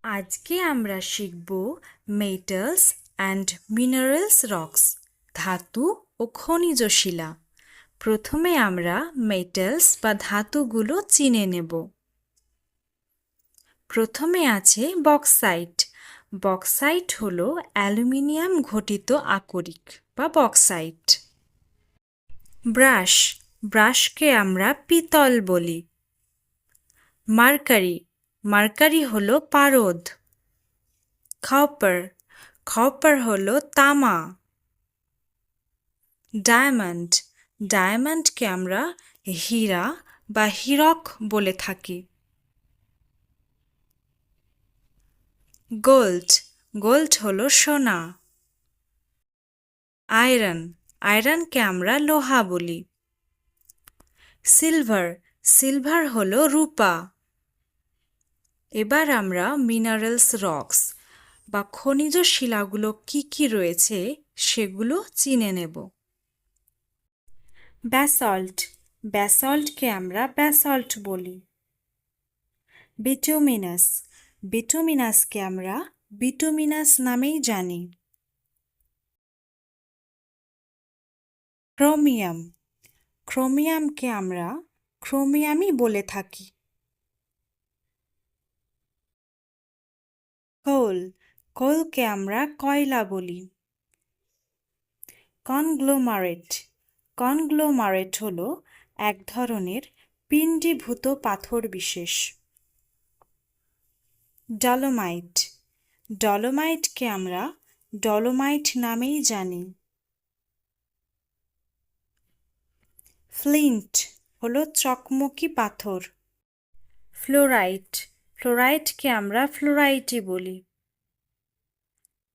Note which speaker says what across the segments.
Speaker 1: আজকে আমরা শিখব মেটালস অ্যান্ড মিনারেলস রক্স, ধাতু ও খনিজ শিলা। প্রথমে আমরা মেটালস বা ধাতুগুলো চিনে নেব। প্রথমে আছে বক্সাইট। বক্সাইট হলো অ্যালুমিনিয়াম ঘটিত আকরিক বা বক্সাইট। ব্রাশ, ব্রাশকে আমরা পিতল বলি। মার্কারি, মার্কারি হলো পারদ। কপার, কপার হলো তামা। ডায়মন্ড, ডায়মন্ডকে আমরা হীরা বা হীরক বলে থাকি। গোল্ড, গোল্ড হলো সোনা। আয়রন, আয়রনকে আমরা লোহা বলি। সিলভার, সিলভার হলো রূপা। এবার আমরা মিনারেলস রক্স বা খনিজ শিলাগুলো কি কি রয়েছে সেগুলো চিনে নেব। ব্যাসল্ট, ব্যাসল্টকে আমরা ব্যাসল্ট বলি। বিটুমিনাস, বিটুমিনাসকে আমরা বিটুমিনাস নামেই জানি। ক্রোমিয়াম, ক্রোমিয়ামকে আমরা ক্রোমিয়ামই বলে থাকি। কোল, কোলকে আমরা কয়লা বলি। কনগ্লোমারেট, কনগ্লোমারেট হলো এক ধরনের পিণ্ডীভূত পাথর বিশেষ। ডলোমাইট, ডলোমাইটকে আমরা ডলোমাইট নামেই জানি। ফ্লিন্ট হলো চকমকি পাথর। ফ্লোরাইট, ফ্লোরাইটকে আমরা ফ্লোরাইটই বলি।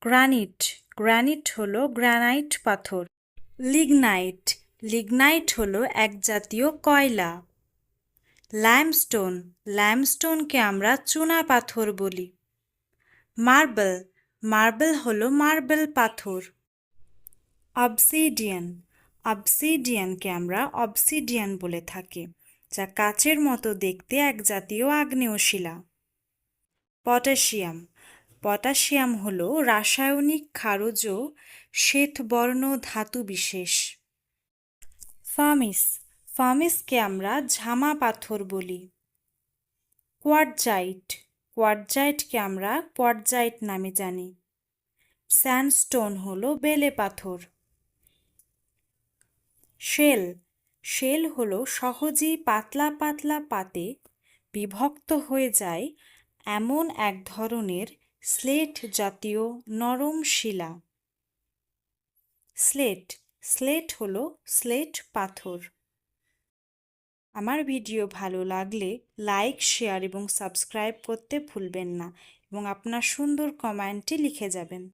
Speaker 1: গ্রানিট, গ্রানিট হলো গ্রানাইট পাথর। লিগনাইট, লিগনাইট হলো এক জাতীয় কয়লা। লাইমস্টোন, লাইমস্টোনকে আমরা চুনা পাথর বলি। মার্বেল, মার্বেল হলো মার্বেল পাথর। অবসিডিয়ান, অবসিডিয়ানকে আমরা অবসিডিয়ান বলে থাকি, যা কাচের মতো দেখতে এক জাতীয় আগ্নেয় শিলা। পটাশিয়াম, পটাশিয়াম হলো রাসায়নিক ক্ষারজ শ্বেতবর্ণ ধাতু বিশেষ। ফার্মিস, ফার্মিসকে আমরা ঝামা পাথর বলি। কোয়ার্টজাইট, কোয়ার্টজাইটকে আমরা কোয়ার্টজাইট নামে জানি। স্যান্ডস্টোন হলো বেলে পাথর। শেল, শেল হলো সহজেই পাতলা পাতলা পাতে বিভক্ত হয়ে যায় এমন এক ধরনের স্লেট জাতীয় নরম শিলা। স্লেট, স্লেট হলো স্লেট পাথর। আমার ভিডিও ভালো লাগলে লাইক, শেয়ার এবং সাবস্ক্রাইব করতে ভুলবেন না এবং আপনার সুন্দর কমেন্টটি লিখে যাবেন।